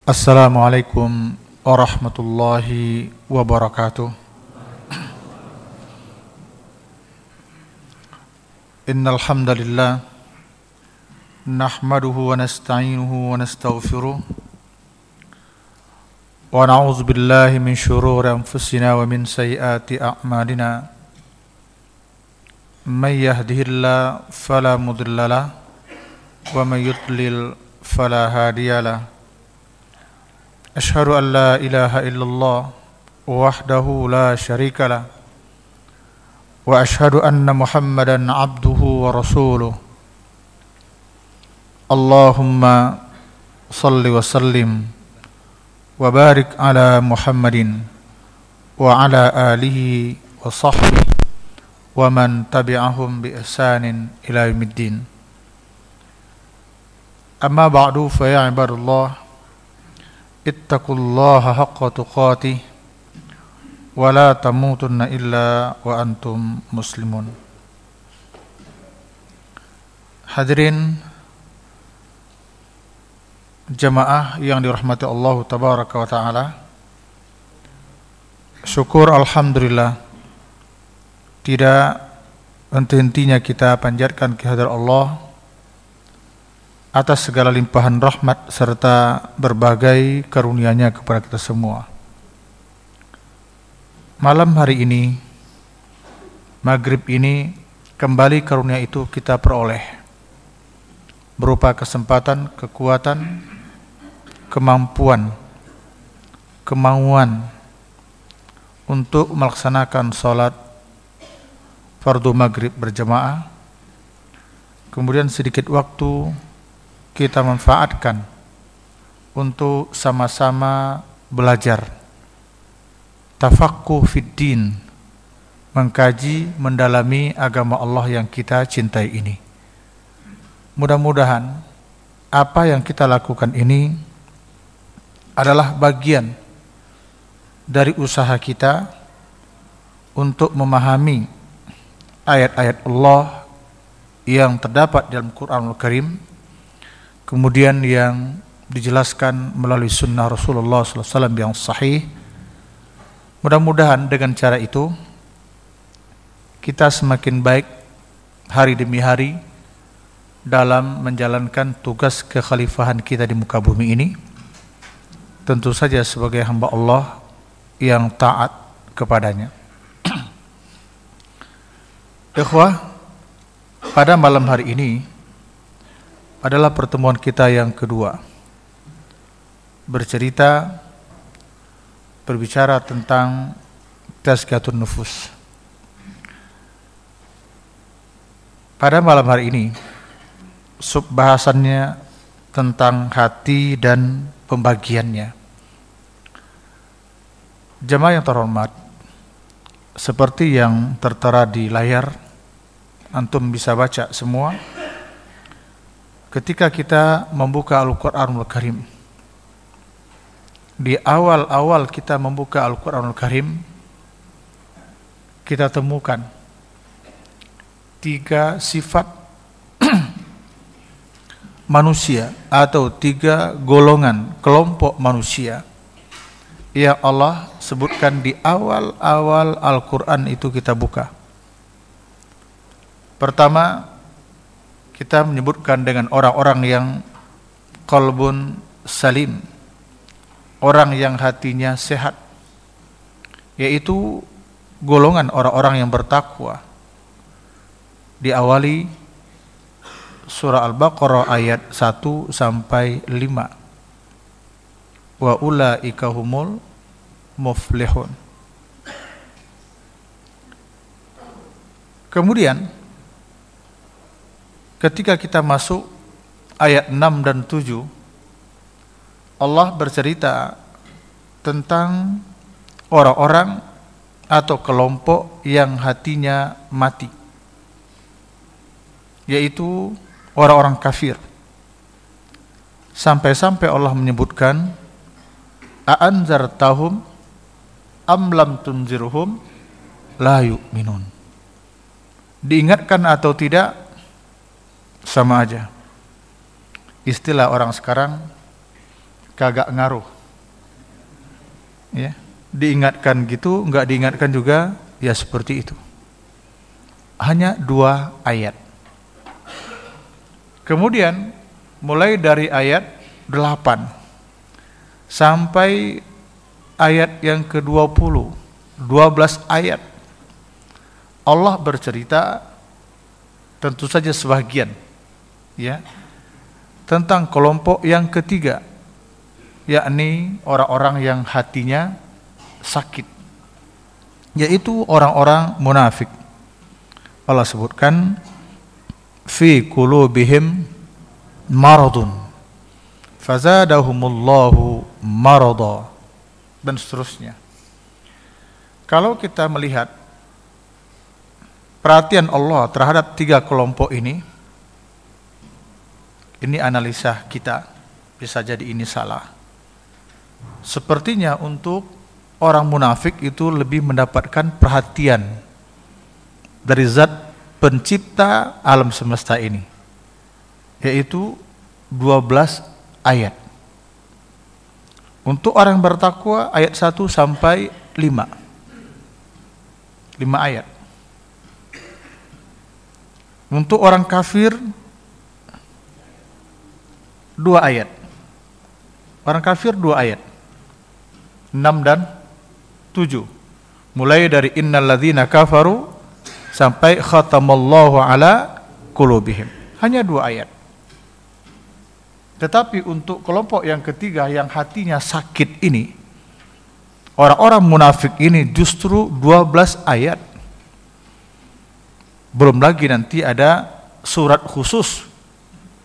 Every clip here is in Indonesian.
Assalamualaikum warahmatullahi wabarakatuh. Innal hamdalillah nahmaduhu wa nasta'inuhu wa nastaghfiruh wa na'udzu billahi min shururi anfusina wa min sayyiati a'malina. May yahdihillahu fala mudilla lahu wa may yudlil fala hadiyalah. Asyhadu an la ilaha illallah wahdahu la syarika lah wa asyhadu anna Muhammadan abduhu wa rasuluh. Allahumma salli wa sallim wa barik ala Muhammadin wa ala alihi wa sahbihi wa man tabi'ahum bi ihsanin ila yaumiddin. Amma ba'du, fa ya ibadallah, ittaqullaha haqqa tuqatih wa la tamutunna illa wa antum muslimun. Hadirin jamaah yang dirahmati Allah tabaraka wa taala, syukur alhamdulillah tidak henti-hentinya kita panjatkan kehadirat Allah atas segala limpahan rahmat serta berbagai karunia-Nya kepada kita semua. Malam hari ini, maghrib ini, kembali karunia itu kita peroleh berupa kesempatan, kekuatan, kemampuan, kemauan untuk melaksanakan sholat fardu maghrib berjamaah. Kemudian sedikit waktu kita manfaatkan untuk sama-sama belajar tafaqquh fid din, mengkaji, mendalami agama Allah yang kita cintai ini. Mudah-mudahan apa yang kita lakukan ini adalah bagian dari usaha kita untuk memahami ayat-ayat Allah yang terdapat dalam Quranul Karim, kemudian yang dijelaskan melalui sunnah Rasulullah SAW yang sahih. Mudah-mudahan dengan cara itu kita semakin baik hari demi hari dalam menjalankan tugas kekhalifahan kita di muka bumi ini, tentu saja sebagai hamba Allah yang taat kepadanya. Ikhwah, pada malam hari ini adalah pertemuan kita yang kedua, berbicara tentang tazkiyatun nufus. Pada malam hari ini, subbahasannya tentang hati dan pembagiannya. Jemaah yang terhormat, seperti yang tertera di layar, antum bisa baca semua. Ketika kita membuka Al-Quranul Karim, di awal-awal kita membuka Al-Quranul Karim, kita temukan 3 sifat manusia atau 3 golongan kelompok manusia yang Allah sebutkan di awal-awal Al-Quran itu kita buka. Pertama, kita menyebutkan dengan orang-orang yang qalbun salim, orang yang hatinya sehat, yaitu golongan orang-orang yang bertakwa. Diawali surah Al-Baqarah ayat 1 sampai 5. Wa ulaika humul muflihun. Kemudian ketika kita masuk ayat 6 dan 7, Allah bercerita tentang orang-orang atau kelompok yang hatinya mati, yaitu orang-orang kafir. Sampai-sampai Allah menyebutkan, a'anzartahum am lam tunzirhum la yu'minun. Diingatkan atau tidak, sama aja. Istilah orang sekarang, kagak ngaruh. Ya, diingatkan gitu, enggak diingatkan juga, ya seperti itu. Hanya 2 ayat. Kemudian mulai dari ayat 8 sampai ayat yang ke-20, 12 ayat Allah bercerita, tentu saja sebagian, ya, tentang kelompok yang ketiga, yakni orang-orang yang hatinya sakit, yaitu orang-orang munafik. Allah sebutkan fi qulubihim maradun fazadahumullahu marada, dan seterusnya. Kalau kita melihat perhatian Allah terhadap 3 kelompok ini analisa kita, bisa jadi ini salah. Sepertinya untuk orang munafik itu lebih mendapatkan perhatian dari zat pencipta alam semesta ini, yaitu 12 ayat. Untuk orang bertakwa ayat 1 sampai 5 ayat. Untuk orang kafir 2 ayat. Orang kafir 2 ayat, 6 dan 7. Mulai dari innal ladzina kafaru sampai khatamallahu ala qulubihim. Hanya 2 ayat. Tetapi untuk kelompok yang ketiga yang hatinya sakit ini, orang-orang munafik ini justru 12 ayat. Belum lagi nanti ada surat khusus,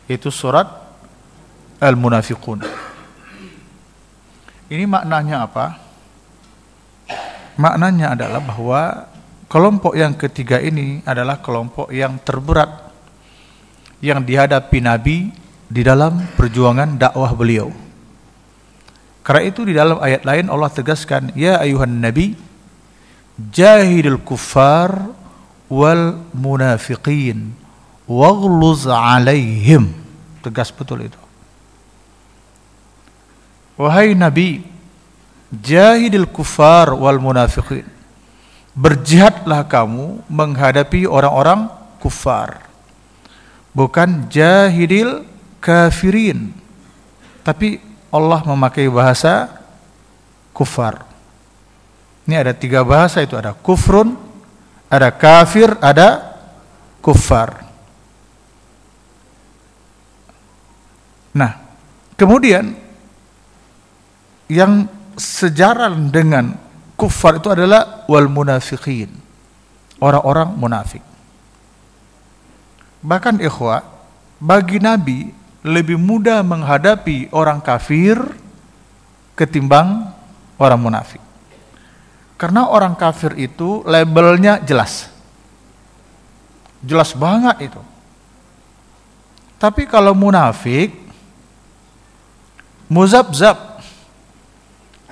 yaitu surat Al-Munafiqun. Ini maknanya apa? Maknanya adalah bahwa kelompok yang ketiga ini adalah kelompok yang terberat yang dihadapi Nabi di dalam perjuangan dakwah beliau. Karena itu di dalam ayat lain Allah tegaskan, ya ayuhan nabi jahidil kuffar wal munafiqin waghluz alaihim. Tegas betul itu. Wahai Nabi, jahidil kuffar wal munafiqin, berjihadlah kamu menghadapi orang-orang kufar. Bukan jahidil kafirin, tapi Allah memakai bahasa kufar. Ini ada 3 bahasa itu, ada kufrun, ada kafir, ada kufar. Nah, kemudian yang sejalan dengan kufar itu adalah wal munafiqin, orang-orang munafik. Bahkan ikhwah, bagi Nabi lebih mudah menghadapi orang kafir ketimbang orang munafik. Karena orang kafir itu labelnya jelas. Jelas banget itu. Tapi kalau munafik muzabzab,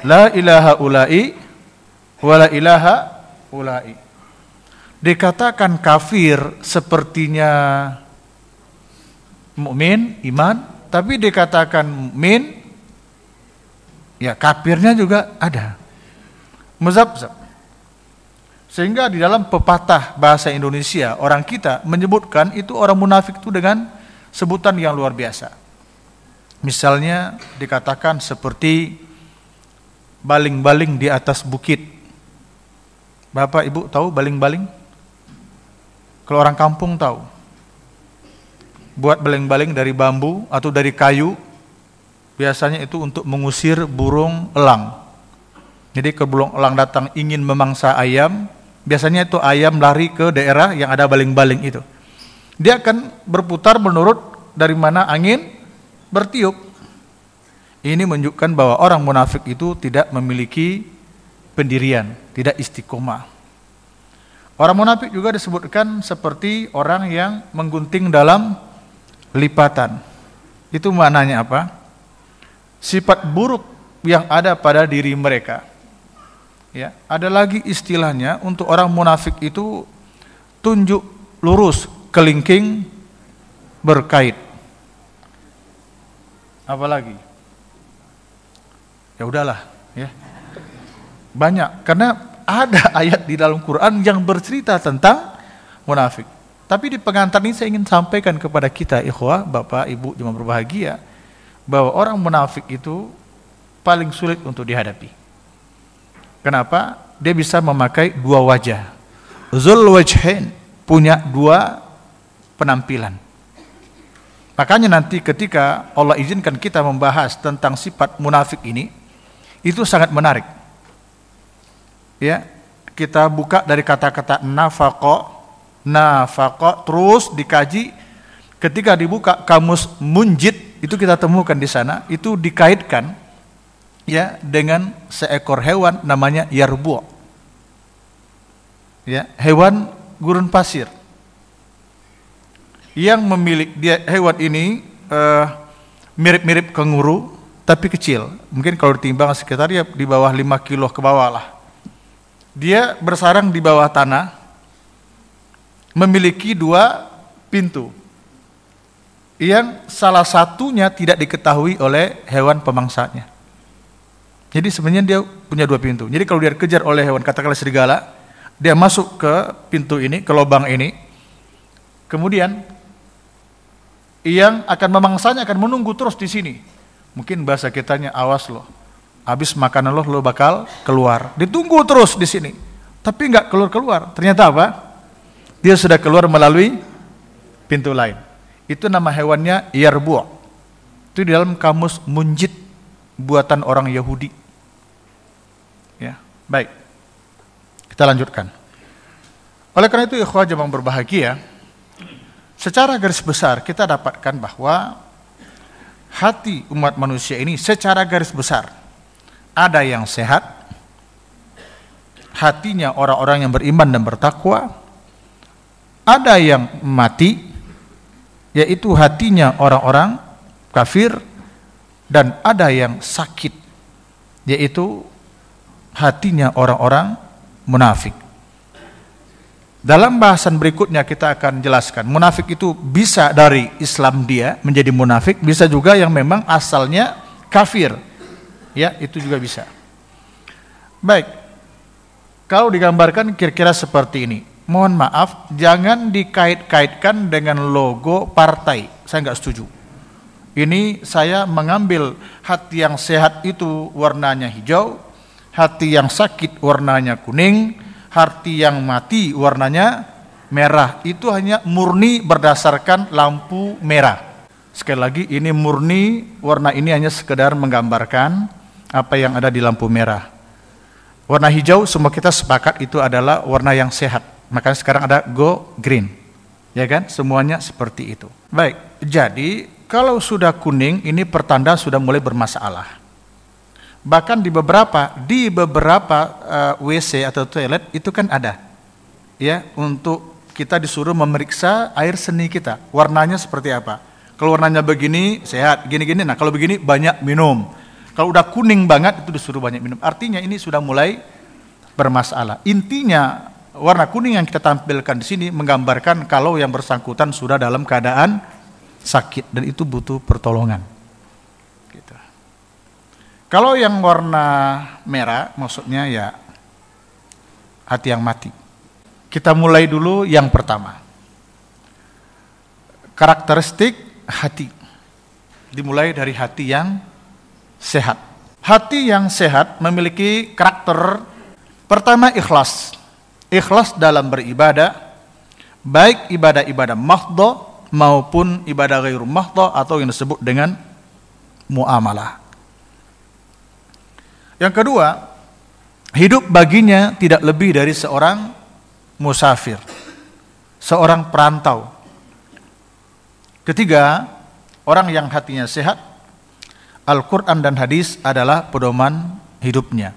la ilaha ulai wa la ilaha ulai. Dikatakan kafir sepertinya mukmin, iman, tapi dikatakan mukmin, ya kafirnya juga ada. Muzabzab. Sehingga di dalam pepatah bahasa Indonesia, orang kita menyebutkan itu orang munafik itu dengan sebutan yang luar biasa. Misalnya dikatakan seperti baling-baling di atas bukit. Bapak Ibu tahu baling-baling? Kalau orang kampung tahu. Buat baling-baling dari bambu atau dari kayu, biasanya itu untuk mengusir burung elang. Jadi kalau burung elang datang ingin memangsa ayam, biasanya itu ayam lari ke daerah yang ada baling-baling itu. Dia akan berputar menurut dari mana angin bertiup. Ini menunjukkan bahwa orang munafik itu tidak memiliki pendirian, tidak istiqomah. Orang munafik juga disebutkan seperti orang yang menggunting dalam lipatan. Itu maknanya apa? Sifat buruk yang ada pada diri mereka. Ya, ada lagi istilahnya untuk orang munafik itu tunjuk lurus, kelingking, berkait. Apalagi? Ya udahlah, ya. Banyak, karena ada ayat di dalam Quran yang bercerita tentang munafik. Tapi di pengantar ini saya ingin sampaikan kepada kita, ikhwah, bapak, ibu, jemaah berbahagia, bahwa orang munafik itu paling sulit untuk dihadapi. Kenapa? Dia bisa memakai dua wajah. Zul wajhain, punya dua penampilan. Makanya nanti ketika Allah izinkan kita membahas tentang sifat munafik ini, itu sangat menarik. Ya, kita buka dari kata-kata nafaqo, terus dikaji. Ketika dibuka kamus munjid, itu kita temukan di sana, itu dikaitkan ya dengan seekor hewan namanya yarbu. Ya, hewan gurun pasir. Yang memiliki dia, hewan ini mirip-mirip kanguru tapi kecil. Mungkin kalau ditimbang sekitar ya di bawah 5 kilo ke bawah lah. Dia bersarang di bawah tanah, memiliki dua pintu, yang salah satunya tidak diketahui oleh hewan pemangsanya. Jadi sebenarnya dia punya dua pintu. Jadi kalau dia dikejar oleh hewan, katakanlah serigala, dia masuk ke pintu ini, ke lubang ini, kemudian yang akan memangsanya akan menunggu terus di sini. Mungkin bahasa kitanya, awas loh, habis makanan lo bakal keluar. Ditunggu terus di sini, tapi nggak keluar. Ternyata apa? Dia sudah keluar melalui pintu lain. Itu nama hewannya yarbu'. Itu di dalam kamus munjid buatan orang Yahudi. Ya, baik. Kita lanjutkan. Oleh karena itu, ikhwah jemaah berbahagia, secara garis besar kita dapatkan bahwa hati umat manusia ini secara garis besar ada yang sehat, hatinya orang-orang yang beriman dan bertakwa, ada yang mati, yaitu hatinya orang-orang kafir, dan ada yang sakit, yaitu hatinya orang-orang munafik. Dalam bahasan berikutnya kita akan jelaskan, munafik itu bisa dari Islam dia menjadi munafik, bisa juga yang memang asalnya kafir. Ya, itu juga bisa. Baik, kalau digambarkan kira-kira seperti ini. Mohon maaf, jangan dikait-kaitkan dengan logo partai. Saya nggak setuju. Ini saya mengambil hati yang sehat itu warnanya hijau, hati yang sakit warnanya kuning, hati yang mati warnanya merah. Itu hanya murni berdasarkan lampu merah. Sekali lagi, ini murni, warna ini hanya sekedar menggambarkan apa yang ada di lampu merah. Warna hijau semua kita sepakat itu adalah warna yang sehat. Makanya sekarang ada go green. Ya kan? Semuanya seperti itu. Baik, jadi kalau sudah kuning ini pertanda sudah mulai bermasalah. Bahkan di beberapa WC atau toilet itu kan ada. Ya, untuk kita disuruh memeriksa air seni kita. Warnanya seperti apa? Kalau warnanya begini sehat, gini-gini. Nah, kalau begini banyak minum. Kalau udah kuning banget itu disuruh banyak minum. Artinya ini sudah mulai bermasalah. Intinya warna kuning yang kita tampilkan di sini menggambarkan kalau yang bersangkutan sudah dalam keadaan sakit dan itu butuh pertolongan. Gitu. Kalau yang warna merah maksudnya ya hati yang mati. Kita mulai dulu yang pertama. Karakteristik hati. Dimulai dari hati yang sehat. Hati yang sehat memiliki karakter pertama ikhlas. Ikhlas dalam beribadah, baik ibadah-ibadah mahdhah maupun ibadah ghairu mahdhah atau yang disebut dengan muamalah. Yang kedua, hidup baginya tidak lebih dari seorang musafir, seorang perantau. Ketiga, orang yang hatinya sehat, Al-Quran dan hadis adalah pedoman hidupnya.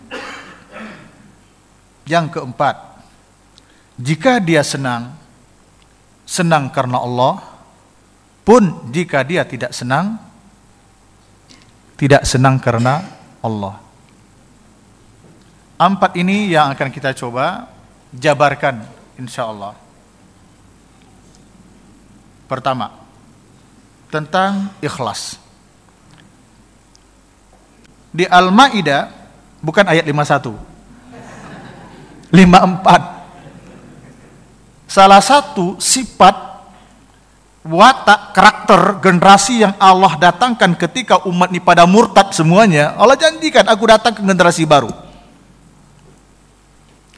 Yang keempat, jika dia senang karena Allah, pun jika dia tidak senang karena Allah. Empat ini yang akan kita coba jabarkan insya Allah. Pertama, tentang ikhlas. di Al-Maidah, bukan ayat 51, 54. Salah satu sifat, watak, karakter generasi yang Allah datangkan ketika umat ini pada murtad semuanya, Allah janjikan, aku datang ke generasi baru.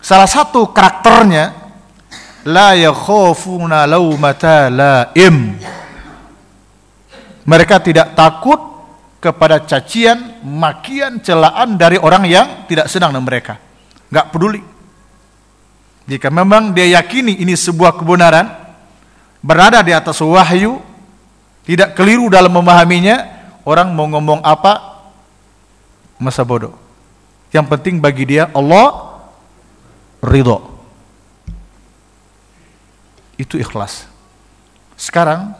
Salah satu karakternya, la yakhafuna laumata laim. Mereka tidak takut kepada cacian, makian, celaan dari orang yang tidak senang dengan mereka. Enggak peduli. Jika memang dia yakini ini sebuah kebenaran, berada di atas wahyu, tidak keliru dalam memahaminya, orang mau ngomong apa, masa bodoh. Yang penting bagi dia Allah ridho. Itu ikhlas. Sekarang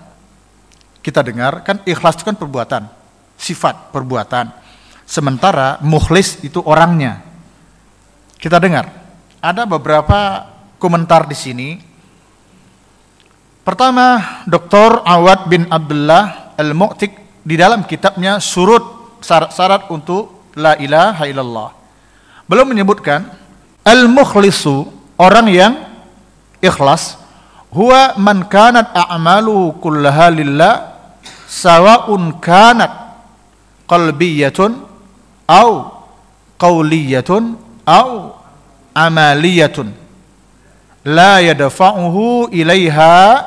kita dengar, kan ikhlas itu kan perbuatan, sifat perbuatan. Sementara mukhlis itu orangnya. Kita dengar. Ada beberapa komentar di sini. Pertama, Dr. Awad bin Abdullah Al-Mu'tik di dalam kitabnya Surut Syarat-syarat untuk La ilaha illallah, belum menyebutkan al-mukhlisu, orang yang ikhlas, huwa man kanat a'maluhu kullaha lillah sawa'un kanat qalbiyatun au qawliyatun au amaliyatun la yadfa'uhu ilaiha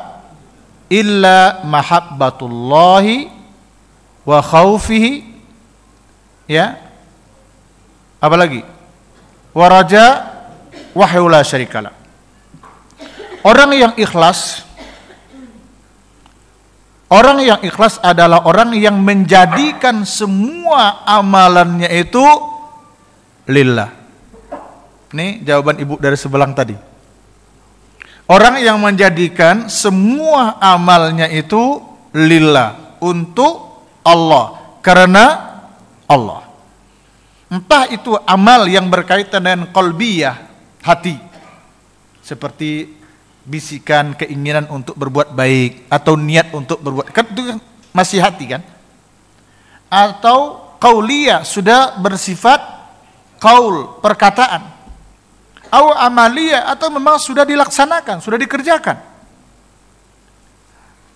illa mahabbatullahi wa khawfihi, ya, apalagi wa raja wahyu la syarikalah. Orang yang ikhlas adalah orang yang menjadikan semua amalannya itu lillah. Ini jawaban ibu dari sebelah tadi. Orang yang menjadikan semua amalnya itu lillah, untuk Allah, karena Allah. Entah itu amal yang berkaitan dengan qalbiyah, hati, seperti bisikan keinginan untuk berbuat baik atau niat untuk berbuat, kan itu masih hati kan? Atau qauliyah, sudah bersifat qaul, perkataan. Atau amaliyah, atau memang sudah dilaksanakan, sudah dikerjakan.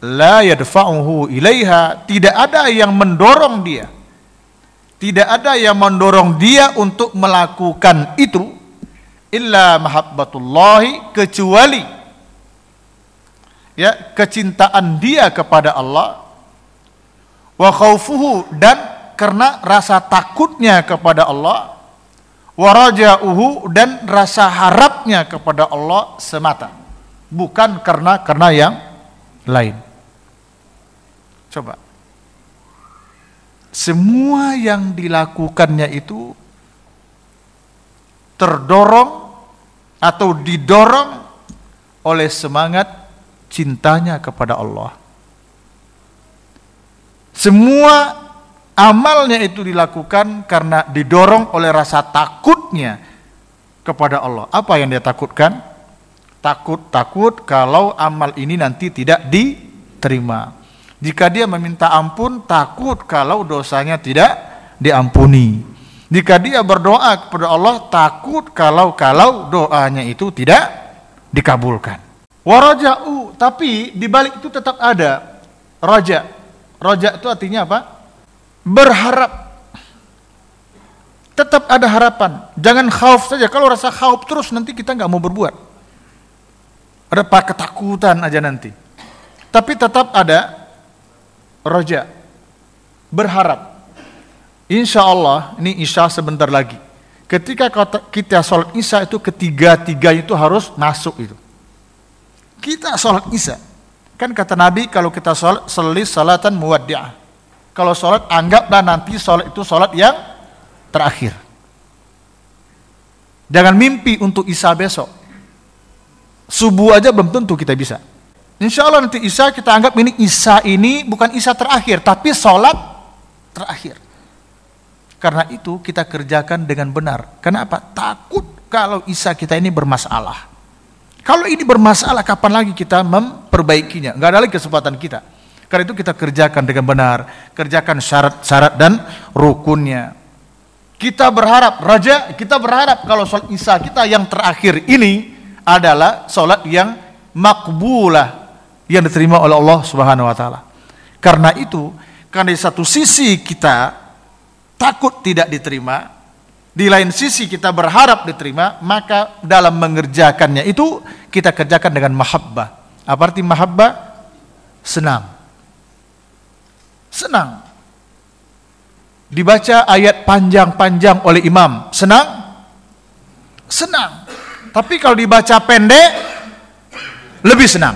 La yadfa'uhu ilaiha, tidak ada yang mendorong dia. Tidak ada yang mendorong dia untuk melakukan itu illa mahabbatullahi, kecuali ya kecintaan dia kepada Allah, wa khaufuhu, dan karena rasa takutnya kepada Allah, wa raja'uhu, dan rasa harapnya kepada Allah semata, bukan karena yang lain. Coba, semua yang dilakukannya itu terdorong atau didorong oleh semangat cintanya kepada Allah. Semua amalnya itu dilakukan karena didorong oleh rasa takutnya kepada Allah. Apa yang dia takutkan? Takut kalau amal ini nanti tidak diterima. Jika dia meminta ampun, takut kalau dosanya tidak diampuni. Jika dia berdoa kepada Allah, takut kalau doanya itu tidak dikabulkan. Waraja'u, tapi di balik itu tetap ada raja. Raja itu artinya apa? Berharap. Tetap ada harapan. Jangan khauf saja. Kalau rasa khauf terus, nanti kita nggak mau berbuat. Ada ketakutan aja nanti. Tapi tetap ada raja, berharap. Insya Allah, ini isya sebentar lagi. Ketika kita sholat isya itu, ketiga-tiganya itu harus masuk itu. Kita sholat isya, kan kata Nabi, kalau kita sholat, salatan muwaddi'ah. Kalau sholat, anggaplah nanti sholat itu sholat yang terakhir. Jangan mimpi untuk isya besok. Subuh aja belum tentu kita bisa. Insya Allah nanti isya kita anggap ini isya ini bukan isya terakhir, tapi sholat terakhir. Karena itu kita kerjakan dengan benar. Kenapa? Takut kalau isya kita ini bermasalah. Kalau ini bermasalah, kapan lagi kita memperbaikinya? Nggak ada lagi kesempatan kita. Karena itu kita kerjakan dengan benar, kerjakan syarat-syarat dan rukunnya. Kita berharap, Raja, kita berharap kalau sholat isya kita yang terakhir ini adalah sholat yang makbulah, yang diterima oleh Allah Subhanahu wa taala. Karena itu, karena di satu sisi kita takut tidak diterima, di lain sisi kita berharap diterima, maka dalam mengerjakannya itu kita kerjakan dengan mahabbah. Apa arti mahabbah? Senang. Senang. Dibaca ayat panjang-panjang oleh imam, senang? Senang. Tapi kalau dibaca pendek, lebih senang.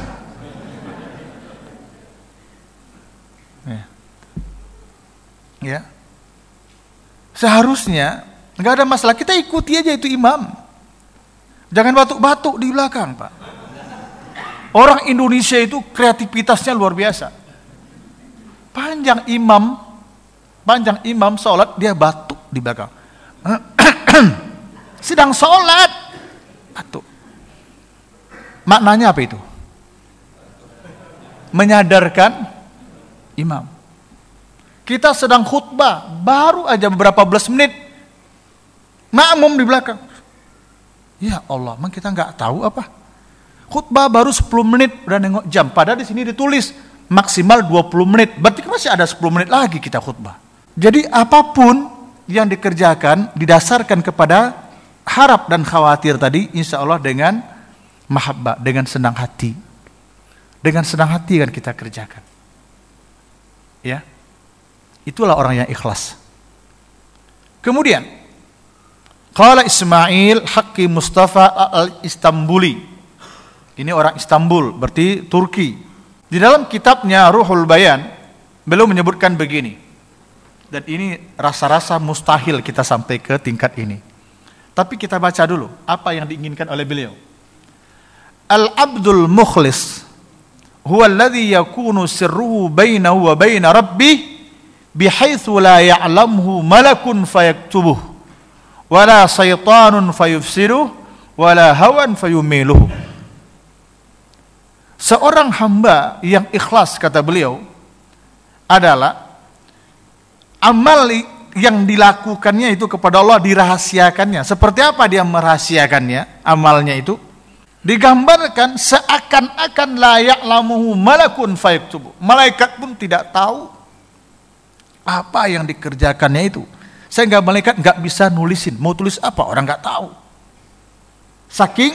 Ya. Seharusnya nggak ada masalah, kita ikuti aja itu imam. Jangan batuk-batuk di belakang, Pak. Orang Indonesia itu kreativitasnya luar biasa. Panjang imam sholat, dia batuk di belakang. Sedang sholat, batuk. Maknanya apa itu? Menyadarkan imam. Kita sedang khutbah, baru aja beberapa belas menit, makmum di belakang. Ya Allah, emang kita nggak tahu apa? Khutbah baru 10 menit, udah nengok jam. Padahal di sini ditulis maksimal 20 menit. Berarti masih ada 10 menit lagi kita khutbah. Jadi apapun yang dikerjakan didasarkan kepada harap dan khawatir tadi, insya Allah dengan mahabbah, dengan senang hati. Dengan senang hati kan kita kerjakan. Ya, itulah orang yang ikhlas. Kemudian, qala Ismail Haqqi Mustafa al-Istambuli. Ini orang Istanbul, berarti Turki. Di dalam kitabnya Ruhul Bayan, beliau menyebutkan begini. Dan ini rasa-rasa mustahil kita sampai ke tingkat ini. Tapi kita baca dulu apa yang diinginkan oleh beliau. Al-abdul mukhlis huwa alladhi yakunu sirruhu bainahu wa baina rabbih bihaitsu la ya'lamhu malakun fayaktubuh wala syaitanun fayufsiruh wala hawan fayumiluh. Seorang hamba yang ikhlas, kata beliau, adalah amal yang dilakukannya itu kepada Allah dirahasiakannya. Seperti apa dia merahasiakannya? Amalnya itu digambarkan seakan-akan la ya'lamuhu malakun fayaktubuh. Malaikat pun tidak tahu apa yang dikerjakannya itu. Sehingga malaikat nggak bisa nulisin. Mau tulis apa? Orang nggak tahu. Saking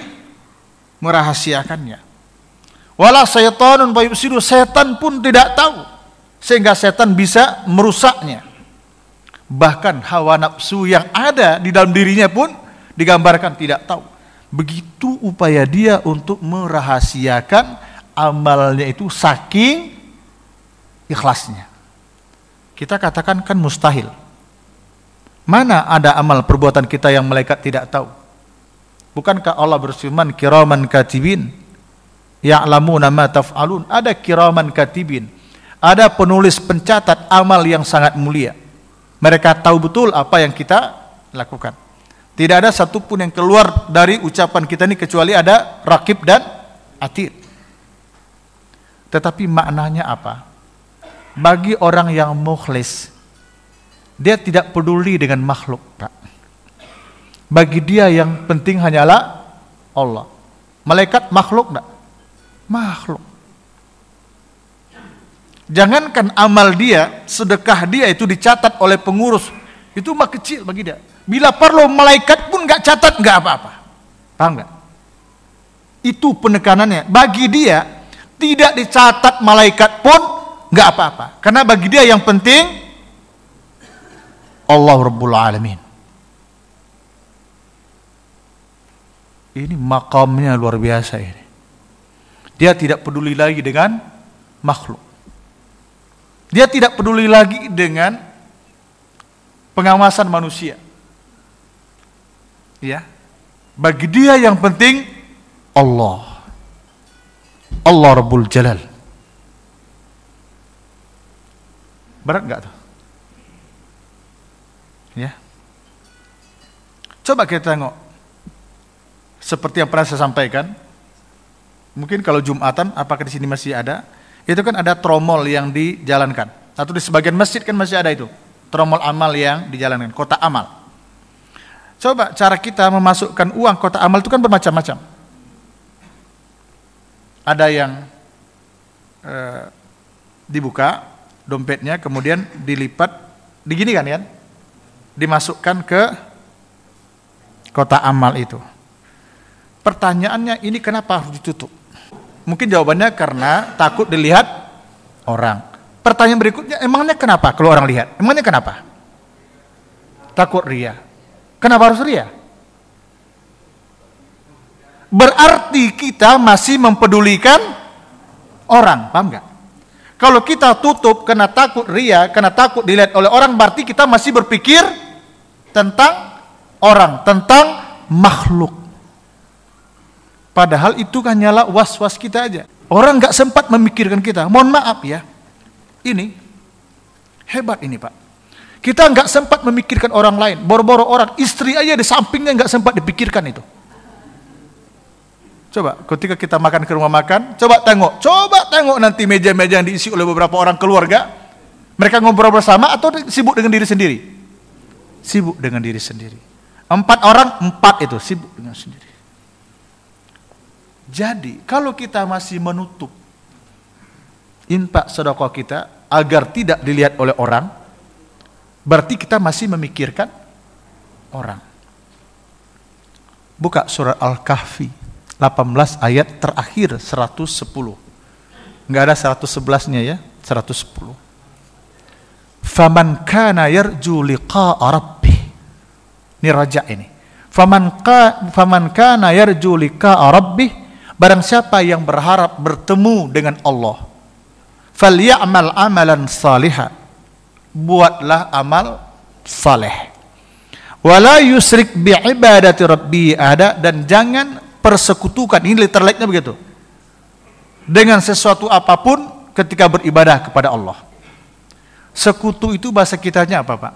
merahasiakannya. Wala syaitanun fayubsiru, setan pun tidak tahu, sehingga setan bisa merusaknya. Bahkan hawa nafsu yang ada di dalam dirinya pun digambarkan tidak tahu. Begitu upaya dia untuk merahasiakan amalnya itu saking ikhlasnya. Kita katakan kan mustahil. Mana ada amal perbuatan kita yang malaikat tidak tahu? Bukankah Allah berfirman kiraman katibin ya'lamuna ma taf'alun? Ada kiraman katibin, ada penulis pencatat amal yang sangat mulia. Mereka tahu betul apa yang kita lakukan. Tidak ada satupun yang keluar dari ucapan kita ini kecuali ada raqib dan atid. Tetapi maknanya apa? Bagi orang yang mukhlis, dia tidak peduli dengan makhluk, Pak. Bagi dia yang penting hanyalah Allah. Malaikat makhluk enggak? Makhluk. Jangankan amal dia, sedekah dia itu dicatat oleh pengurus, itu mah kecil bagi dia. Bila perlu malaikat pun nggak catat, nggak apa-apa. Paham nggak? Itu penekanannya. Bagi dia tidak dicatat malaikat pun nggak apa-apa. Karena bagi dia yang penting Allah Rabbul Alamin. Ini makamnya luar biasa ini. Dia tidak peduli lagi dengan makhluk. Dia tidak peduli lagi dengan pengawasan manusia. Ya. Bagi dia yang penting Allah. Allah Rabbul Jalal. Berat enggak tuh? Ya. Coba kita tengok. Seperti yang pernah saya sampaikan. Mungkin kalau Jumatan, apakah di sini masih ada? Itu kan ada tromol yang dijalankan. Atau di sebagian masjid kan masih ada itu. Tromol amal yang dijalankan, kotak amal. Coba cara kita memasukkan uang kotak amal itu kan bermacam-macam. Ada yang dibuka dompetnya, kemudian dilipat, digini kan, dimasukkan ke kotak amal itu. Pertanyaannya, ini kenapa harus ditutup? Mungkin jawabannya karena takut dilihat orang. Pertanyaan berikutnya, emangnya kenapa kalau orang lihat? Emangnya kenapa? Takut ria. Kenapa harus ria? Berarti kita masih mempedulikan orang, paham nggak? Kalau kita tutup karena takut ria, karena takut dilihat oleh orang, berarti kita masih berpikir tentang orang, tentang makhluk. Padahal itu hanyalah was-was kita aja. Orang nggak sempat memikirkan kita. Mohon maaf ya, ini hebat ini Pak. Kita nggak sempat memikirkan orang lain. Boro-boro orang, istri aja di sampingnya nggak sempat dipikirkan itu. Coba ketika kita makan ke rumah makan, coba tengok nanti meja-meja yang diisi oleh beberapa orang keluarga. Mereka ngobrol bersama atau sibuk dengan diri sendiri? Sibuk dengan diri sendiri. 4 orang, 4 itu sibuk dengan sendiri. Jadi kalau kita masih menutup infak sedekah kita agar tidak dilihat oleh orang, berarti kita masih memikirkan orang. Buka surat Al-Kahfi 18 ayat terakhir 110. Enggak ada 111-nya ya, 110. Faman kana yarju liqa'a rabbih. Ini raja ini. Faman kana yarju liqa'a rabbih, barang siapa yang berharap bertemu dengan Allah, falyamal amalan salihah, buatlah amal saleh. Wala yusrik bi ibadati rabbi ada, dan jangan persekutukan, ini literalnya begitu, dengan sesuatu apapun ketika beribadah kepada Allah. Sekutu itu bahasa kitanya apa Pak?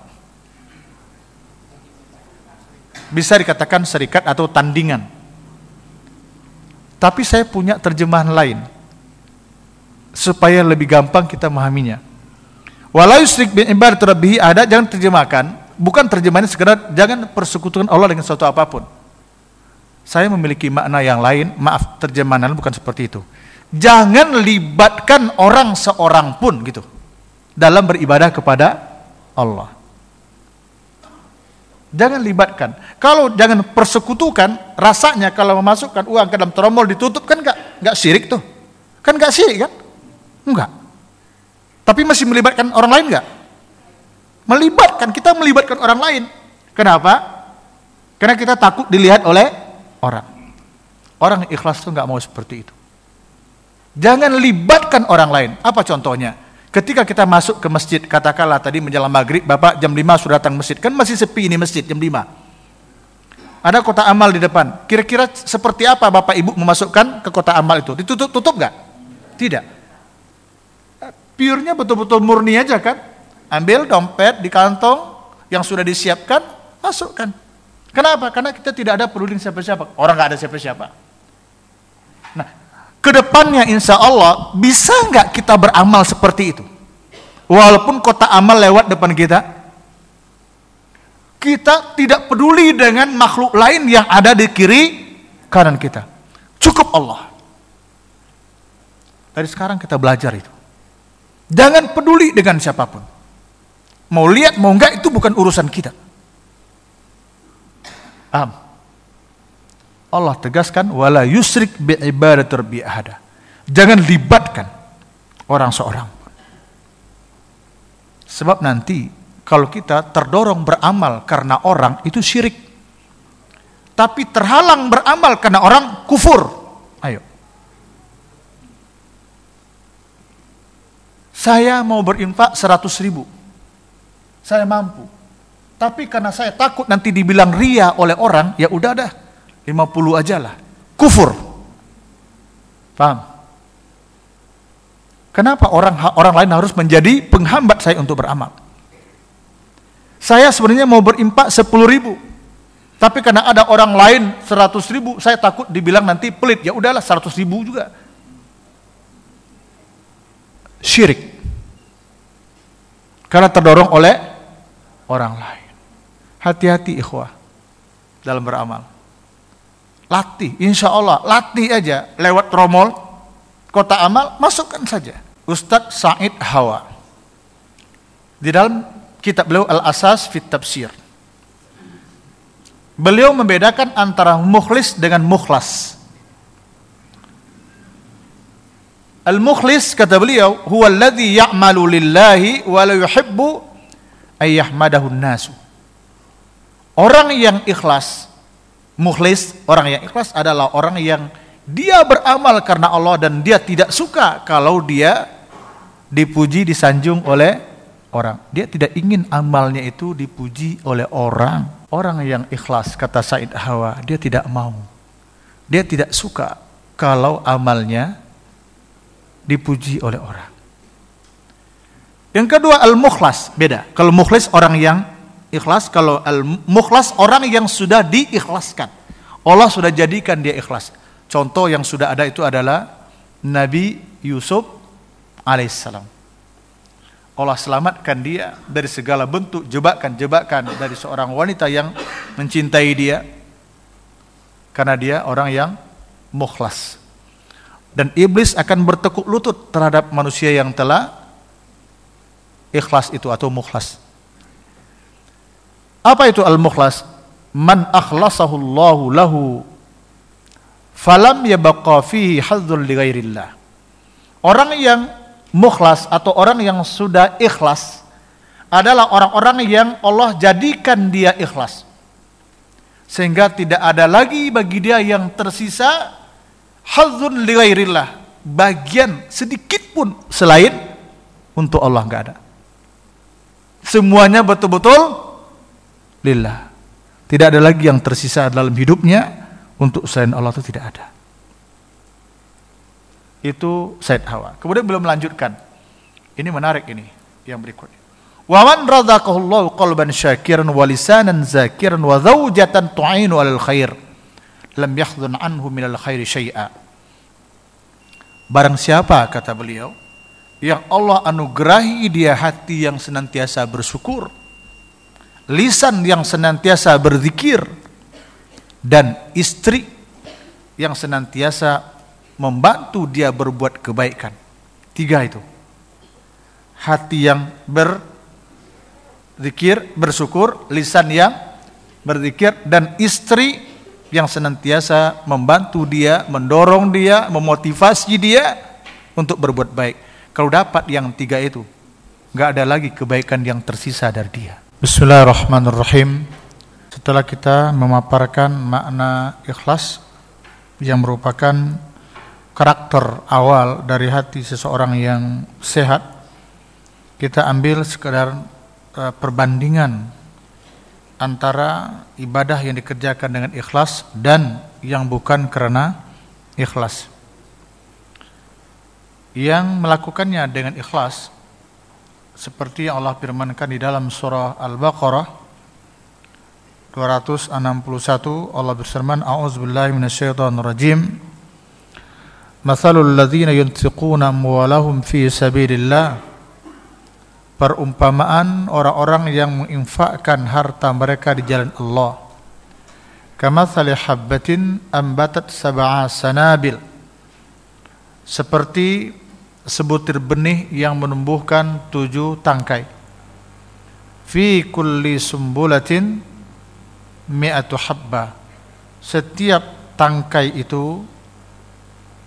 Bisa dikatakan serikat atau tandingan. Tapi saya punya terjemahan lain supaya lebih gampang kita memahaminya. Wala yusrik bi ibadati rabbih ada, jangan terjemahkan, bukan terjemahannya sekedar jangan persekutukan Allah dengan sesuatu apapun. Saya memiliki makna yang lain, maaf, terjemahan bukan seperti itu. Jangan libatkan orang seorang pun gitu dalam beribadah kepada Allah. Jangan libatkan. Kalau jangan persekutukan, rasanya kalau memasukkan uang ke dalam tromol ditutup kan enggak syirik tuh. Kan enggak syirik kan? Enggak. Tapi masih melibatkan orang lain enggak? Melibatkan, kita melibatkan orang lain. Kenapa? Karena kita takut dilihat oleh orang. Orang yang ikhlas itu nggak mau seperti itu. Jangan libatkan orang lain. Apa contohnya? Ketika kita masuk ke masjid, katakanlah tadi menjelang maghrib, Bapak jam 5 sudah datang masjid, kan masih sepi ini masjid jam 5. Ada kotak amal di depan. Kira-kira seperti apa Bapak Ibu memasukkan ke kotak amal itu? Ditutup nggak? Tidak. Pure-nya betul-betul murni aja kan? Ambil dompet di kantong yang sudah disiapkan, masukkan. Kenapa? Karena kita tidak ada peduli siapa-siapa. Orang nggak ada siapa-siapa. Nah, kedepannya insya Allah bisa nggak kita beramal seperti itu? Walaupun kotak amal lewat depan kita, kita tidak peduli dengan makhluk lain yang ada di kiri kanan kita. Cukup Allah. Dari sekarang kita belajar itu. Jangan peduli dengan siapapun. Mau lihat mau enggak itu bukan urusan kita. Allah tegaskan wala yusrik bi ibadati rabbi ahada. Jangan libatkan orang seorang. Sebab nanti kalau kita terdorong beramal karena orang itu syirik. Tapi terhalang beramal karena orang kufur. Ayo. Saya mau berinfak 100.000. Saya mampu. Tapi karena saya takut nanti dibilang ria oleh orang, ya udah dah 50 aja lah. Kufur. Paham? Kenapa orang lain harus menjadi penghambat saya untuk beramal? Saya sebenarnya mau berimpak 10.000. Tapi karena ada orang lain 100.000, saya takut dibilang nanti pelit. Ya udahlah 100.000 juga. Syirik. Karena terdorong oleh orang lain. Hati-hati ikhwah. dalam beramal. Latih, insya Allah, latih aja lewat tromol Kota Amal, masukkan saja. Ustadz Said Hawa di dalam kitab beliau Al-Asas fit Tafsir, beliau membedakan antara mukhlis dengan mukhlas. Al-mukhlis, kata beliau, huwa alladhi ya'malu lillahi wa la yuhibbu ay yahmadahu an-nasu. Orang yang ikhlas, mukhlis, orang yang ikhlas adalah orang yang dia beramal karena Allah dan dia tidak suka kalau dia dipuji, disanjung oleh orang. Dia tidak ingin amalnya itu dipuji oleh orang. Orang yang ikhlas, kata Said Hawa, dia tidak mau. Dia tidak suka kalau amalnya dipuji oleh orang. Yang kedua, al-mukhlas, beda. Kalau mukhlis orang yang ikhlas, kalau al-mukhlas orang yang sudah diikhlaskan. Allah sudah jadikan dia ikhlas. Contoh yang sudah ada itu adalah Nabi Yusuf alaihissalam. Allah selamatkan dia dari segala bentuk jebakan-jebakan dari seorang wanita yang mencintai dia, karena dia orang yang mukhlas. Dan iblis akan bertekuk lutut terhadap manusia yang telah ikhlas itu atau mukhlas. Apa itu al-mukhlas? Man akhlasahu Allahu lahu falam yabqa fihi hadzun li ghairillah. Orang yang mukhlas atau orang yang sudah ikhlas adalah orang-orang yang Allah jadikan dia ikhlas, sehingga tidak ada lagi bagi dia yang tersisa hadzun li ghairillah, bagian sedikit pun selain untuk Allah, enggak ada. Semuanya betul-betul lillah. Tidak ada lagi yang tersisa dalam hidupnya untuk selain Allah, itu tidak ada. Itu Said Hawa. Kemudian beliau melanjutkan. Ini menarik ini yang berikutnya. Wa man razaqahullahu qalban syakiran wa lisanan zakiran wa zawjatan tu'inu 'alal khair lam yahdhun anhu minal khairi syai'a. Barang siapa, kata beliau, yang Allah anugerahi dia hati yang senantiasa bersyukur, lisan yang senantiasa berzikir, dan istri yang senantiasa membantu dia berbuat kebaikan. 3 itu. Hati yang berzikir, bersyukur, lisan yang berzikir, dan istri yang senantiasa membantu dia, mendorong dia, memotivasi dia untuk berbuat baik. Kalau dapat yang 3 itu, gak ada lagi kebaikan yang tersisa dari dia. Bismillahirrahmanirrahim. Setelah kita memaparkan makna ikhlas yang merupakan karakter awal dari hati seseorang yang sehat, kita ambil sekedar perbandingan antara ibadah yang dikerjakan dengan ikhlas dan yang bukan karena ikhlas. Yang melakukannya dengan ikhlas, seperti yang Allah firmankan di dalam surah Al-Baqarah 261, Allah berfirman, a'udzubillahi minasyaitonir rajim, matsalul ladzina yunfiquna amwalahum fi sabilillah, perumpamaan orang-orang yang menginfakkan harta mereka di jalan Allah, kamatsali habbatin ambatat sab'a sanabil, seperti sebutir benih yang menumbuhkan 7 tangkai, fi kulli sumbulatin mi'atu habba, setiap tangkai itu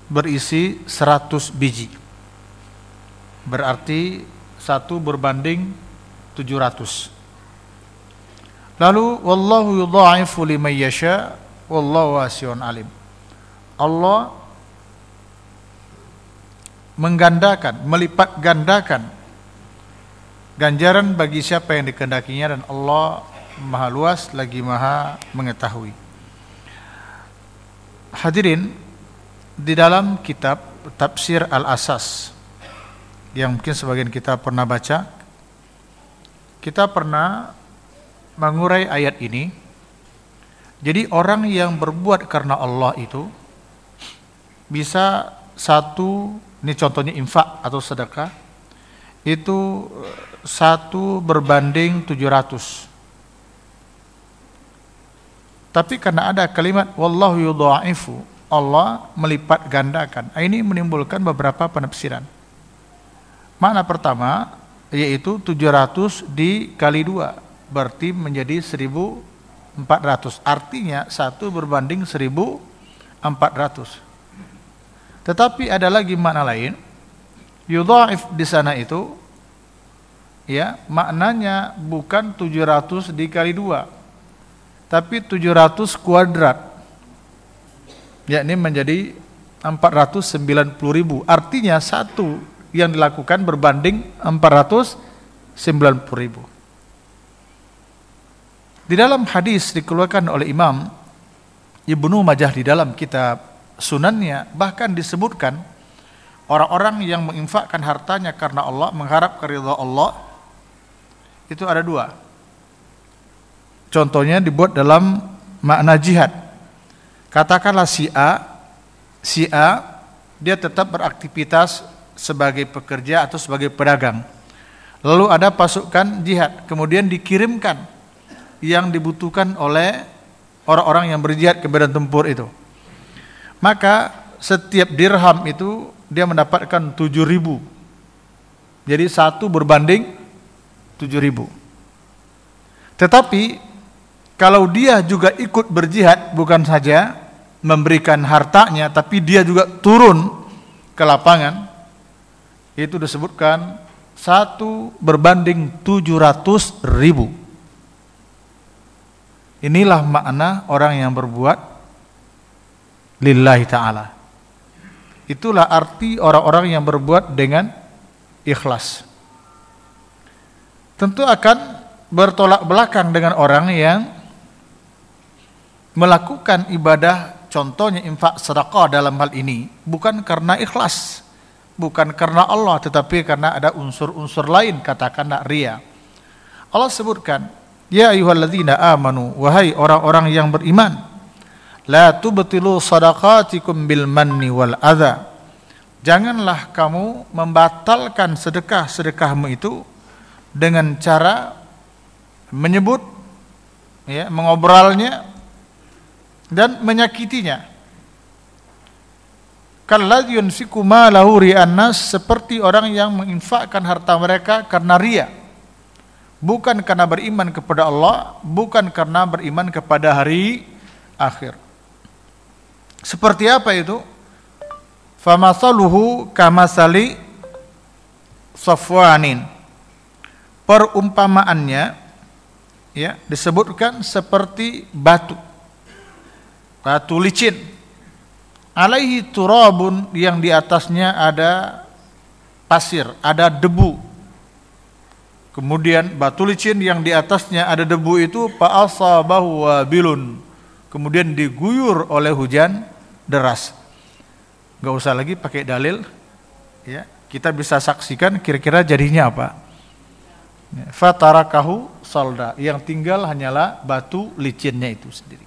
berisi 100 biji, berarti 1 berbanding 700. Lalu wallahu yudha'ifu liman yasha wallahu wasi'un alim. Allah menggandakan, melipat gandakan ganjaran bagi siapa yang dikehendakinya, dan Allah Maha luas lagi Maha mengetahui. Hadirin, di dalam kitab Tafsir Al-Asas yang mungkin sebagian kita pernah baca, kita pernah mengurai ayat ini. Jadi orang yang berbuat karena Allah itu bisa 1, ini contohnya infak atau sedekah, itu 1 berbanding 700. Tapi karena ada kalimat wallahu yudha'ifu, Allah melipat gandakan. Ini menimbulkan beberapa penafsiran. Makna pertama yaitu 700 dikali 2 berarti menjadi 1400. Artinya 1 berbanding 1400. Tetapi ada lagi makna lain. Yudha'if di sana itu ya, maknanya bukan 700 dikali 2, tapi 700 kuadrat. Yakni menjadi 490.000. Artinya 1 yang dilakukan berbanding 490.000. Di dalam hadis dikeluarkan oleh Imam Ibnu Majah di dalam kitab Sunannya, bahkan disebutkan orang-orang yang menginfakkan hartanya karena Allah, mengharap keridhaan Allah, itu ada 2. Contohnya dibuat dalam makna jihad. Katakanlah si A dia tetap beraktivitas sebagai pekerja atau sebagai pedagang. Lalu ada pasukan jihad, kemudian dikirimkan yang dibutuhkan oleh orang-orang yang berjihad ke medan tempur itu. Maka setiap dirham itu dia mendapatkan 7.000. Jadi 1 berbanding 7.000. Tetapi kalau dia juga ikut berjihad, bukan saja memberikan hartanya, tapi dia juga turun ke lapangan, itu disebutkan 1 berbanding 700.000. Inilah makna orang yang berbuat lillahi ta'ala. Itulah arti orang-orang yang berbuat dengan ikhlas. Tentu akan bertolak belakang dengan orang yang melakukan ibadah, contohnya infak sedekah dalam hal ini, bukan karena ikhlas, bukan karena Allah, tetapi karena ada unsur-unsur lain, katakanlah riya. Allah sebutkan, ya ayyuhalladzina amanu, wahai orang-orang yang beriman, la tubtilu sadaqatikum bil manni wal adha. Janganlah kamu membatalkan sedekah-sedekahmu itu dengan cara menyebut, ya, mengobrolnya dan menyakitinya. Kalladzi yunfiqu malahu ri'an nas, seperti orang yang menginfakkan harta mereka karena riya, bukan karena beriman kepada Allah, bukan karena beriman kepada hari akhir. Seperti apa itu? Famathaluhu kamasali safwanin. Perumpamaannya, ya, disebutkan seperti batu licin, alaihi turabun, yang di atasnya ada pasir, ada debu. Kemudian batu licin yang di atasnya ada debu itu fa'asabahu wabilun, kemudian diguyur oleh hujan deras. Gak usah lagi pakai dalil, ya, kita bisa saksikan kira-kira jadinya apa. Fatarakahu salda, yang tinggal hanyalah batu licinnya itu sendiri.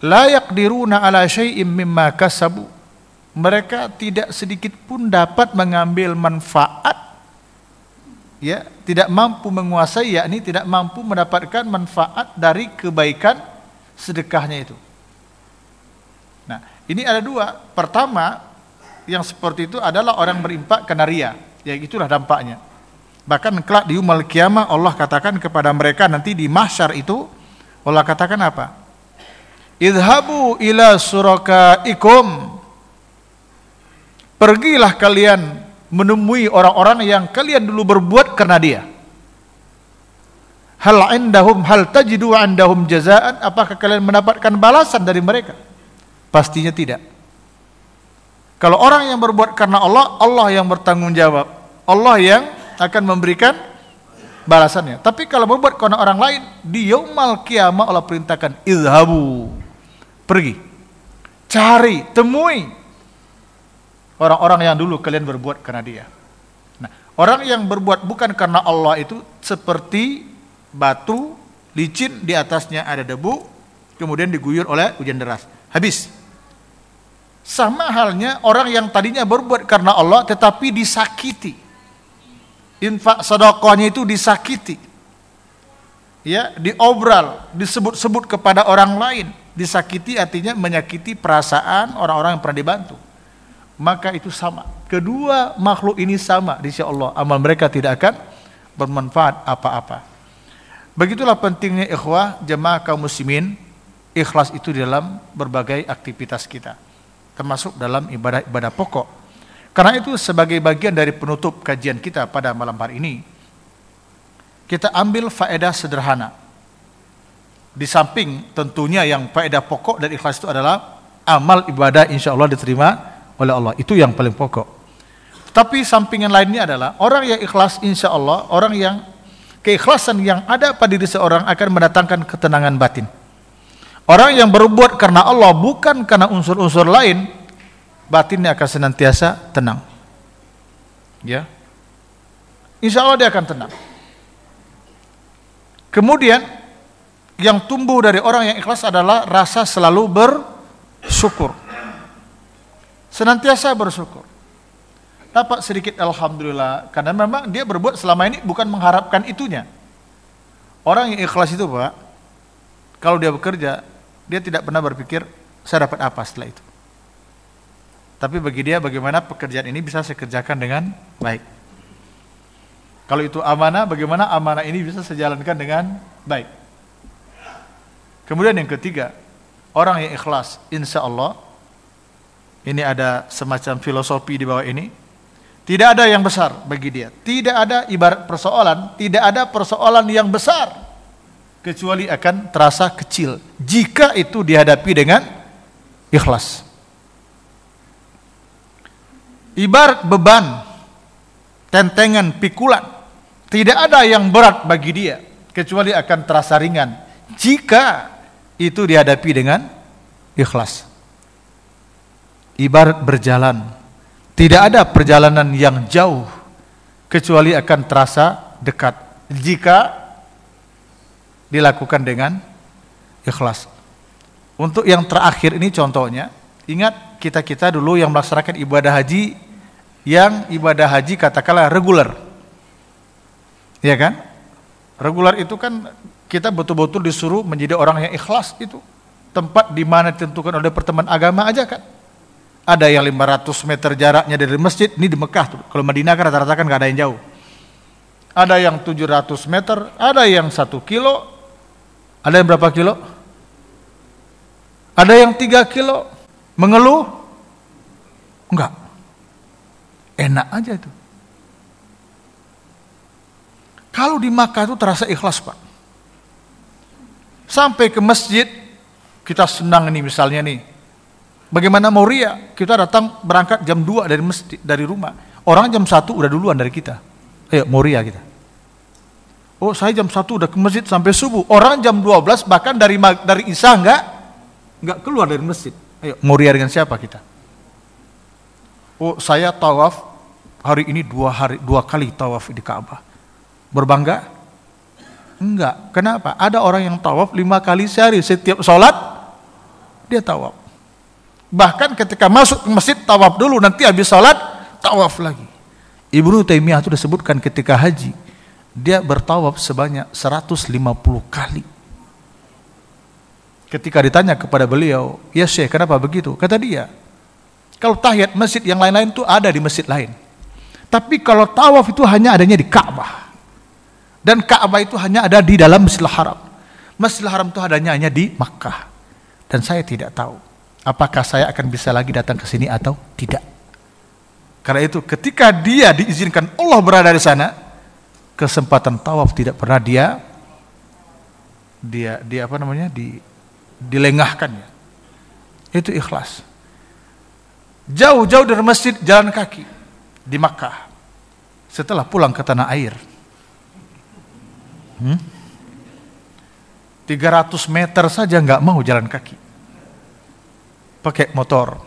La yaqdiruna ala syai'im mimma kasabu, mereka tidak sedikit pun dapat mengambil manfaat, ya, tidak mampu menguasai, yakni tidak mampu mendapatkan manfaat dari kebaikan sedekahnya itu. Nah, ini ada 2. Pertama, yang seperti itu adalah orang berinfak karena riya, ya, itulah dampaknya. Bahkan kelak di yaumul qiyamah Allah katakan kepada mereka nanti di mahsyar itu, Allah katakan apa? Idhabu ila surakaikum, pergilah kalian menemui orang-orang yang kalian dulu berbuat karena dia. Hal tajidu indahum jazaan, apakah kalian mendapatkan balasan dari mereka? Pastinya tidak. Kalau orang yang berbuat karena Allah, Allah yang bertanggung jawab, Allah yang akan memberikan balasannya. Tapi kalau berbuat karena orang lain, di yaumul qiyamah Allah perintahkan izhabu, pergi, cari, temui orang-orang yang dulu kalian berbuat karena dia. Nah, orang yang berbuat bukan karena Allah itu seperti batu licin, di atasnya ada debu, kemudian diguyur oleh hujan deras, habis. Sama halnya orang yang tadinya berbuat karena Allah tetapi disakiti, infak sedekahnya itu disakiti, ya, diobral, disebut-sebut kepada orang lain, disakiti artinya menyakiti perasaan orang-orang yang pernah dibantu, maka itu sama. Kedua makhluk ini sama di sisi Allah, amal mereka tidak akan bermanfaat apa-apa. Begitulah pentingnya ikhwah jemaah kaum muslimin, ikhlas itu dalam berbagai aktivitas kita, termasuk dalam ibadah-ibadah pokok. Karena itu sebagai bagian dari penutup kajian kita pada malam hari ini, kita ambil faedah sederhana. Di samping tentunya yang faedah pokok dari ikhlas itu adalah amal ibadah insya Allah diterima oleh Allah. Itu yang paling pokok. Tapi sampingan lainnya adalah orang yang ikhlas insya Allah, orang yang keikhlasan yang ada pada diri seorang akan mendatangkan ketenangan batin. Orang yang berbuat karena Allah bukan karena unsur-unsur lain, batinnya akan senantiasa tenang. Ya, insya Allah dia akan tenang. Kemudian yang tumbuh dari orang yang ikhlas adalah rasa selalu bersyukur, senantiasa bersyukur. Dapat sedikit alhamdulillah, karena memang dia berbuat selama ini bukan mengharapkan itunya. Orang yang ikhlas itu Pak, kalau dia bekerja, dia tidak pernah berpikir saya dapat apa setelah itu. Tapi bagi dia bagaimana pekerjaan ini bisa saya kerjakan dengan baik. Kalau itu amanah, bagaimana amanah ini bisa saya jalankan dengan baik. Kemudian yang ketiga, orang yang ikhlas, insya Allah, ini ada semacam filosofi di bawah ini, tidak ada yang besar bagi dia. Tidak ada ibarat persoalan, tidak ada persoalan yang besar, kecuali akan terasa kecil, jika itu dihadapi dengan ikhlas. Ibarat beban, tentengan, pikulan, tidak ada yang berat bagi dia, kecuali akan terasa ringan, jika itu dihadapi dengan ikhlas. Ibarat berjalan, tidak ada perjalanan yang jauh, kecuali akan terasa dekat, jika dilakukan dengan ikhlas. Untuk yang terakhir ini contohnya, ingat kita dulu yang melaksanakan ibadah haji, yang ibadah haji katakanlah reguler, ya kan? Reguler itu kan kita betul-betul disuruh menjadi orang yang ikhlas. Itu tempat di mana ditentukan oleh pertemuan agama aja kan. Ada yang 500 meter jaraknya dari masjid, ini di Mekah tuh. Kalau Madinah kan rata-rata kan gak ada yang jauh. Ada yang 700 meter, ada yang 1 kilo, ada yang berapa kilo? Ada yang 3 kilo. Mengeluh? Enggak. Enak aja itu. Kalau di Makkah itu terasa ikhlas Pak. Sampai ke masjid, kita senang nih misalnya nih. Bagaimana mau ria? Kita datang berangkat jam 2 dari masjid, dari rumah. Orang jam 1 udah duluan dari kita. Ayo mau ria kita. Oh saya jam 1 udah ke masjid sampai subuh. Orang jam 12 bahkan dari Isya enggak keluar dari masjid. Ayo mau ria dengan siapa kita? Oh saya tawaf hari ini 2 kali tawaf di Ka'bah. Berbangga? Enggak. Kenapa? Ada orang yang tawaf 5 kali sehari. Setiap sholat dia tawaf. Bahkan ketika masuk ke masjid tawaf dulu, nanti habis sholat tawaf lagi. Ibnu Taimiyah itu disebutkan ketika haji dia bertawaf sebanyak 150 kali. Ketika ditanya kepada beliau, ya Syekh kenapa begitu? Kata dia, kalau tahiyat masjid yang lain-lain itu ada di masjid lain. Tapi kalau tawaf itu hanya adanya di Ka'bah. Dan Ka'bah itu hanya ada di dalam Masjidil Haram. Masjidil Haram itu adanya hanya di Makkah. Dan saya tidak tahu apakah saya akan bisa lagi datang ke sini atau tidak. Karena itu ketika dia diizinkan Allah berada di sana, kesempatan tawaf tidak pernah dilengahkan. Itu ikhlas. Jauh-jauh dari masjid jalan kaki di Makkah. Setelah pulang ke tanah air, 300 meter saja nggak mau jalan kaki, pakai motor.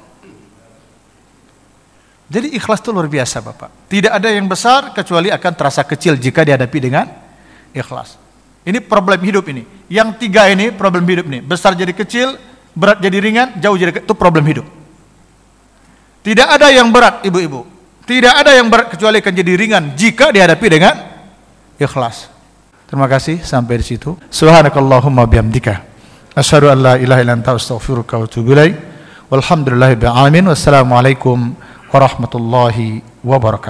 Jadi ikhlas itu luar biasa Bapak. Tidak ada yang besar kecuali akan terasa kecil jika dihadapi dengan ikhlas. Ini problem hidup ini. Yang 3 ini problem hidup ini. Besar jadi kecil, berat jadi ringan, jauh jadi itu problem hidup. Tidak ada yang berat ibu-ibu. Tidak ada yang berat kecuali akan jadi ringan jika dihadapi dengan ikhlas. Terima kasih, sampai di situ. Subhanakallahumma bihamdika asyhadu an la ilaha illa anta astaghfiruka wa atubu ilaik. Walhamdulillahirabbil alamin. Wassalamualaikum warahmatullahi wabarakatuh.